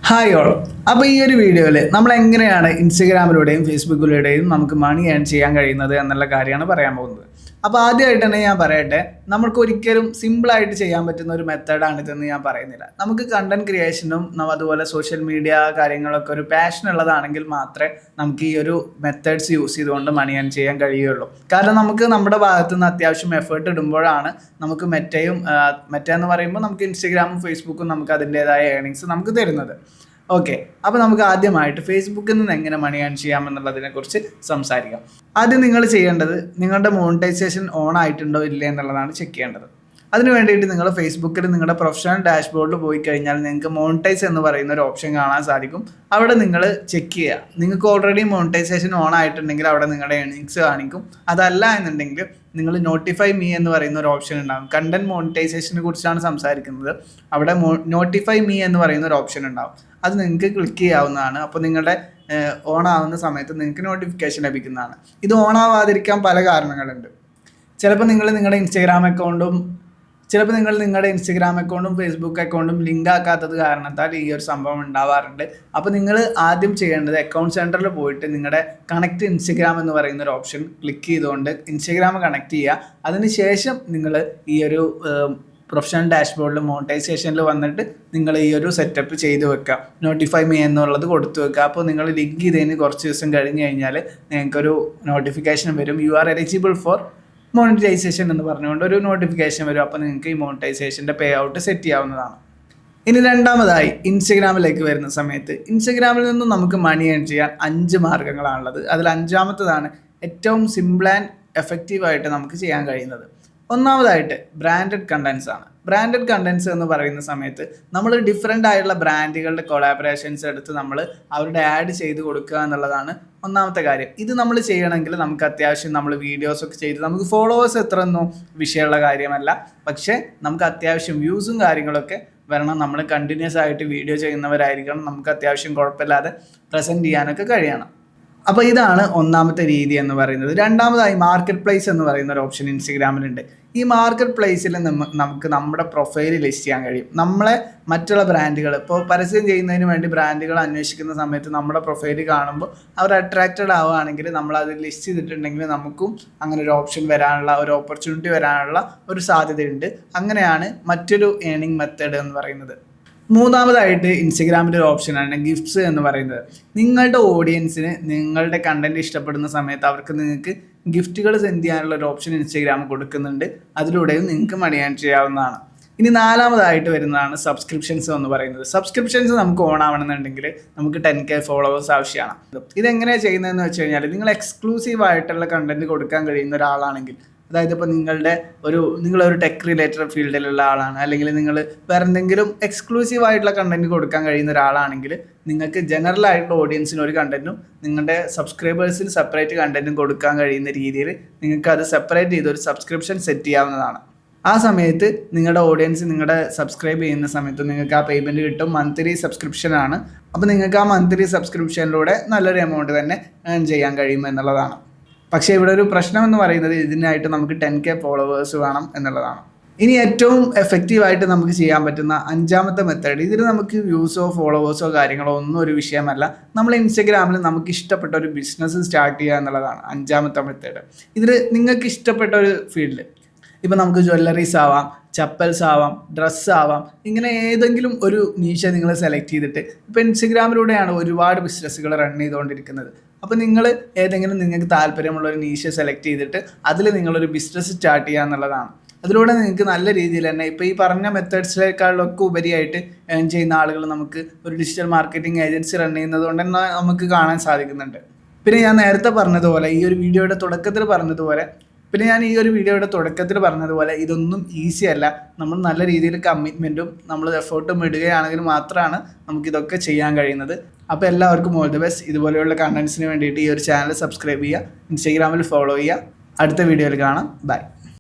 Hi all. അപ്പോൾ ഈ ഒരു വീഡിയോയിൽ നമ്മൾ എങ്ങനെയാണ് ഇൻസ്റ്റഗ്രാമിലൂടെയും ഫേസ്ബുക്കിലൂടെയും നമുക്ക് മണി ഏൺ ചെയ്യാൻ കഴിയുന്നത് എന്നുള്ള കാര്യമാണ് പറയാൻ പോകുന്നത്. അപ്പോൾ ആദ്യമായിട്ട് തന്നെ ഞാൻ പറയട്ടെ, നമുക്ക് ഒരിക്കലും സിമ്പിളായിട്ട് ചെയ്യാൻ പറ്റുന്ന ഒരു മെത്തേഡാണിതെന്ന് ഞാൻ പറയുന്നില്ല. നമുക്ക് കണ്ടന്റ് ക്രിയേഷനും അതുപോലെ സോഷ്യൽ മീഡിയ കാര്യങ്ങളൊക്കെ ഒരു പാഷൻ ഉള്ളതാണെങ്കിൽ മാത്രമേ നമുക്ക് ഈ ഒരു മെത്തേഡ്സ് യൂസ് ചെയ്തുകൊണ്ട് മണി ഏൺ ചെയ്യാൻ കഴിയുള്ളൂ. കാരണം നമുക്ക് നമ്മുടെ ഭാഗത്തു നിന്ന് അത്യാവശ്യം എഫേർട്ട് ഇടുമ്പോഴാണ് നമുക്ക് മെറ്റ എന്ന് പറയുമ്പോൾ നമുക്ക് ഇൻസ്റ്റഗ്രാമും ഫേസ്ബുക്കും നമുക്ക് അതിൻ്റെതായ ഏർണിങ്സ് നമുക്ക് തരുന്നത്. ഓക്കെ, അപ്പോൾ നമുക്ക് ആദ്യമായിട്ട് ഫേസ്ബുക്കിൽ നിന്ന് എങ്ങനെ മണി ഏൺ ചെയ്യാം എന്നുള്ളതിനെ കുറിച്ച് സംസാരിക്കാം. ആദ്യം നിങ്ങൾ ചെയ്യേണ്ടത് നിങ്ങളുടെ മോണിറ്റൈസേഷൻ ഓൺ ആയിട്ടുണ്ടോ ഇല്ലേ എന്നുള്ളതാണ് ചെക്ക് ചെയ്യേണ്ടത്. അതിന് വേണ്ടിയിട്ട് നിങ്ങൾ ഫേസ്ബുക്കിൽ നിങ്ങളുടെ പ്രൊഫഷണൽ ഡാഷ്ബോർഡിൽ പോയി കഴിഞ്ഞാൽ നിങ്ങൾക്ക് മോണിറ്റൈസ് എന്ന് പറയുന്ന ഒരു ഓപ്ഷൻ കാണാൻ സാധിക്കും. അവിടെ നിങ്ങൾ ചെക്ക് ചെയ്യുക. നിങ്ങൾക്ക് ഓൾറെഡി മോണിറ്റൈസേഷൻ ഓൺ ആയിട്ടുണ്ടെങ്കിൽ അവിടെ നിങ്ങളുടെ ഏർണിങ്സ് കാണിക്കും. അതല്ല എന്നുണ്ടെങ്കിൽ നിങ്ങൾ നോട്ടിഫൈ മീ എന്ന് പറയുന്ന ഒരു ഓപ്ഷൻ ഉണ്ടാകും. കണ്ടന്റ് മോണിറ്റൈസേഷനെ കുറിച്ചാണ് സംസാരിക്കുന്നത്. അവിടെ നോട്ടിഫൈ മീ എന്ന് പറയുന്ന ഒരു ഓപ്ഷൻ ഉണ്ടാകും. അത് നിങ്ങൾക്ക് ക്ലിക്ക് ചെയ്യാവുന്നതാണ്. അപ്പോൾ നിങ്ങളുടെ ഓൺ ആവുന്ന സമയത്ത് നിങ്ങൾക്ക് നോട്ടിഫിക്കേഷൻ ലഭിക്കുന്നതാണ്. ഇത് ഓൺ ആവാതിരിക്കാൻ പല കാരണങ്ങളുണ്ട്. ചിലപ്പോൾ നിങ്ങൾ നിങ്ങളുടെ ഇൻസ്റ്റഗ്രാം അക്കൗണ്ടും ഫേസ്ബുക്ക് അക്കൗണ്ടും ലിങ്ക് ആക്കാത്തത് കാരണത്താൽ ഈ ഒരു സംഭവം ഉണ്ടാവാറുണ്ട്. അപ്പോൾ നിങ്ങൾ ആദ്യം ചെയ്യേണ്ടത് അക്കൗണ്ട് സെൻറ്ററിൽ പോയിട്ട് നിങ്ങളുടെ കണക്ട് ഇൻസ്റ്റഗ്രാം എന്ന് പറയുന്ന ഒരു ഓപ്ഷൻ ക്ലിക്ക് ചെയ്തുകൊണ്ട് ഇൻസ്റ്റഗ്രാം കണക്ട് ചെയ്യുക. അതിനുശേഷം നിങ്ങൾ ഈ ഒരു പ്രൊഫഷണൽ ഡാഷ്ബോർഡിൽ മോണിറ്റൈസേഷനിൽ വന്നിട്ട് നിങ്ങൾ ഈ ഒരു സെറ്റപ്പ് ചെയ്ത് വെക്കുക. നോട്ടിഫൈ മീ എന്നുള്ളത് കൊടുത്തു വെക്കുക. അപ്പോൾ നിങ്ങൾ ലിങ്ക് ചെയ്തതിന് കുറച്ച് ദിവസം കഴിഞ്ഞ് കഴിഞ്ഞാൽ നിങ്ങൾക്കൊരു നോട്ടിഫിക്കേഷൻ വരും. You are eligible for monetization എന്ന് പറഞ്ഞുകൊണ്ട് ഒരു നോട്ടിഫിക്കേഷൻ വരും. അപ്പോൾ നിങ്ങൾക്ക് ഈ മോണിറ്റൈസേഷൻ്റെ പേ ഔട്ട് സെറ്റ് ചെയ്യാവുന്നതാണ്. ഇനി രണ്ടാമതായി ഇൻസ്റ്റഗ്രാമിലേക്ക് വരുന്ന സമയത്ത് ഇൻസ്റ്റഗ്രാമിൽ നിന്നും നമുക്ക് മണി ഏൺ ചെയ്യാൻ 5 മാർഗ്ഗങ്ങളാണുള്ളത്. അതിൽ 5ാമത്തതാണ് ഏറ്റവും സിമ്പിൾ ആൻഡ് എഫക്റ്റീവായിട്ട് നമുക്ക് ചെയ്യാൻ കഴിയുന്നത്. ഒന്നാമതായിട്ട് ബ്രാൻഡഡ് കണ്ടൻസ് ആണ്. ബ്രാൻഡഡ് കണ്ടൻസ് എന്ന് പറയുന്ന സമയത്ത് നമ്മൾ ഡിഫറെൻ്റ് ആയിട്ടുള്ള ബ്രാൻഡുകളുടെ കൊളാബറേഷൻസ് എടുത്ത് നമ്മൾ അവരുടെ ആഡ് ചെയ്ത് കൊടുക്കുക എന്നുള്ളതാണ് ഒന്നാമത്തെ കാര്യം. ഇത് നമ്മൾ ചെയ്യണമെങ്കിൽ നമുക്ക് അത്യാവശ്യം നമ്മൾ വീഡിയോസൊക്കെ ചെയ്ത് നമുക്ക് ഫോളോവേഴ്സ് എത്രയൊന്നും വിഷയമുള്ള കാര്യമല്ല. പക്ഷേ നമുക്ക് അത്യാവശ്യം വ്യൂസും കാര്യങ്ങളൊക്കെ വരണം. നമ്മൾ കണ്ടിന്യൂസ് ആയിട്ട് വീഡിയോ ചെയ്യുന്നവരായിരിക്കണം. നമുക്ക് അത്യാവശ്യം കുഴപ്പമില്ലാതെ പ്രസൻറ്റ് ചെയ്യാനൊക്കെ കഴിയണം. അപ്പോൾ ഇതാണ് ഒന്നാമത്തെ രീതി എന്ന് പറയുന്നത്. രണ്ടാമതായി മാർക്കറ്റ് പ്ലേസ് എന്ന് പറയുന്ന ഒരു ഓപ്ഷൻ ഇൻസ്റ്റഗ്രാമിലുണ്ട്. ഈ മാർക്കറ്റ് പ്ലേസിൽ നമുക്ക് നമ്മുടെ പ്രൊഫൈൽ ലിസ്റ്റ് ചെയ്യാൻ കഴിയും. നമ്മളെ മറ്റുള്ള ബ്രാൻഡുകൾ ഇപ്പോൾ പരസ്യം ചെയ്യുന്നതിന് വേണ്ടി ബ്രാൻഡുകൾ അന്വേഷിക്കുന്ന സമയത്ത് നമ്മുടെ പ്രൊഫൈൽ കാണുമ്പോൾ അവർ അട്രാക്റ്റഡ് ആവുകയാണെങ്കിൽ നമ്മളത് ലിസ്റ്റ് ചെയ്തിട്ടുണ്ടെങ്കിൽ നമുക്കും അങ്ങനെ ഒരു ഓപ്ഷൻ വരാനുള്ള ഒരു ഓപ്പർച്യൂണിറ്റി വരാനുള്ള ഒരു സാധ്യതയുണ്ട്. അങ്ങനെയാണ് മറ്റൊരു ഏർണിംഗ് മെത്തേഡ് എന്ന് പറയുന്നത്. മൂന്നാമതായിട്ട് ഇൻസ്റ്റഗ്രാമിൻ്റെ ഒരു ഓപ്ഷനാണ് ഗിഫ്റ്റ്സ് എന്ന് പറയുന്നത്. നിങ്ങളുടെ ഓഡിയൻസിന് നിങ്ങളുടെ കണ്ടന്റ് ഇഷ്ടപ്പെടുന്ന സമയത്ത് അവർക്ക് നിങ്ങൾക്ക് ഗിഫ്റ്റുകൾ സെൻഡ് ചെയ്യാനുള്ള ഒരു ഓപ്ഷൻ ഇൻസ്റ്റഗ്രാം കൊടുക്കുന്നുണ്ട്. അതിലൂടെയും നിങ്ങൾക്ക് മണി ഏൺ ചെയ്യാവുന്നതാണ്. ഇനി നാലാമതായിട്ട് വരുന്നതാണ് സബ്സ്ക്രിപ്ഷൻസ് എന്ന് പറയുന്നത്. സബ്സ്ക്രിപ്ഷൻസ് നമുക്ക് ഓൺ ആവണമെന്നുണ്ടെങ്കിൽ നമുക്ക് 10K ഫോളോവേഴ്സ് ആവശ്യമാണ്. ഇതെങ്ങനെയാണ് ചെയ്യുന്നതെന്ന് വെച്ച് കഴിഞ്ഞാൽ നിങ്ങൾ എക്സ്ക്ലൂസീവ് ആയിട്ടുള്ള കണ്ടന്റ് കൊടുക്കാൻ കഴിയുന്ന ഒരാളാണെങ്കിൽ, അതായത് ഇപ്പോൾ നിങ്ങളൊരു ടെക് റിലേറ്റഡ് ഫീൽഡിലുള്ള ആളാണ്, അല്ലെങ്കിൽ നിങ്ങൾ വേറെ എന്തെങ്കിലും എക്സ്ക്ലൂസീവ് ആയിട്ടുള്ള കണ്ടന്റ് കൊടുക്കാൻ കഴിയുന്ന ഒരാളാണെങ്കിൽ നിങ്ങൾക്ക് ജനറൽ ആയിട്ടുള്ള ഓഡിയൻസിന് ഒരു കണ്ടന്റും നിങ്ങളുടെ സബ്സ്ക്രൈബേഴ്സിന് സെപ്പറേറ്റ് കണ്ടന്റും കൊടുക്കാൻ കഴിയുന്ന രീതിയിൽ നിങ്ങൾക്ക് അത് സെപ്പറേറ്റ് ചെയ്ത് ഒരു സബ്സ്ക്രിപ്ഷൻ സെറ്റ് ചെയ്യാവുന്നതാണ്. ആ സമയത്ത് നിങ്ങളുടെ ഓഡിയൻസ് നിങ്ങളുടെ സബ്സ്ക്രൈബ് ചെയ്യുന്ന സമയത്ത് നിങ്ങൾക്ക് ആ പേയ്മെൻറ്റ് കിട്ടും. മന്ത്ലി സബ്സ്ക്രിപ്ഷനാണ്. അപ്പോൾ നിങ്ങൾക്ക് ആ മന്ത്ലി സബ്സ്ക്രിപ്ഷനിലൂടെ നല്ലൊരു എമൗണ്ട് തന്നെ ഏൺ ചെയ്യാൻ കഴിയും എന്നുള്ളതാണ്. പക്ഷേ ഇവിടെ ഒരു പ്രശ്നം എന്ന് പറയുന്നത് ഇതിനായിട്ട് നമുക്ക് 10K ഫോളോവേഴ്സ് വേണം എന്നുള്ളതാണ്. ഇനി ഏറ്റവും എഫക്റ്റീവായിട്ട് നമുക്ക് ചെയ്യാൻ പറ്റുന്ന 5ാമത്തെ മെത്തേഡ്, ഇതിൽ നമുക്ക് വ്യൂസോ ഫോളോവേഴ്സോ കാര്യങ്ങളോ ഒന്നും ഒരു വിഷയമല്ല. നമ്മൾ ഇൻസ്റ്റഗ്രാമിൽ നമുക്ക് ഇഷ്ടപ്പെട്ട ഒരു ബിസിനസ് സ്റ്റാർട്ട് ചെയ്യുക എന്നുള്ളതാണ് 5ാമത്തെ മെത്തേഡ്. ഇതിൽ നിങ്ങൾക്ക് ഇഷ്ടപ്പെട്ട ഒരു ഫീൽഡ്, ഇപ്പോൾ നമുക്ക് ജ്വല്ലറീസ് ആവാം, ചപ്പൽസ് ആവാം, ഡ്രസ്സ് ആവാം, ഇങ്ങനെ ഏതെങ്കിലും ഒരു നീഷ നിങ്ങൾ സെലക്ട് ചെയ്തിട്ട്, ഇപ്പോൾ ഇൻസ്റ്റഗ്രാമിലൂടെയാണ് ഒരുപാട് ബിസിനസ്സുകൾ റൺ ചെയ്തുകൊണ്ടിരിക്കുന്നത്. അപ്പോൾ നിങ്ങൾ ഏതെങ്കിലും നിങ്ങൾക്ക് താല്പര്യമുള്ള ഒരു നീഷ സെലക്ട് ചെയ്തിട്ട് അതിൽ നിങ്ങളൊരു ബിസിനസ് സ്റ്റാർട്ട് ചെയ്യുക എന്നുള്ളതാണ്. അതിലൂടെ നിങ്ങൾക്ക് നല്ല രീതിയിൽ തന്നെ ഇപ്പോൾ ഈ പറഞ്ഞ മെത്തേഡ്സിനേക്കാളൊക്കെ ഉപരിയായിട്ട് ഏൺ ചെയ്യുന്ന ആളുകൾ നമുക്ക് ഒരു ഡിജിറ്റൽ മാർക്കറ്റിംഗ് ഏജൻസി റൺ ചെയ്യുന്നത് കൊണ്ട് തന്നെ നമുക്ക് കാണാൻ സാധിക്കുന്നുണ്ട്. പിന്നെ ഞാൻ നേരത്തെ പറഞ്ഞതുപോലെ ഈ ഒരു വീഡിയോയുടെ തുടക്കത്തിൽ പറഞ്ഞതുപോലെ ഇതൊന്നും ഈസി അല്ല. നമ്മൾ നല്ല രീതിയിൽ കമ്മിറ്റ്മെൻറ്റും നമ്മൾ എഫേർട്ടും ഇടുകയാണെങ്കിൽ മാത്രമാണ് നമുക്കിതൊക്കെ ചെയ്യാൻ കഴിയുന്നത്. അപ്പോൾ എല്ലാവർക്കും ഓൾ ദി ബെസ്റ്റ്. ഇതുപോലെയുള്ള കണ്ടൻസിന് വേണ്ടിയിട്ട് ഈ ഒരു ചാനൽ സബ്സ്ക്രൈബ് ചെയ്യുക, ഇൻസ്റ്റഗ്രാമിൽ ഫോളോ ചെയ്യുക. അടുത്ത വീഡിയോയിൽ കാണാം. ബൈ.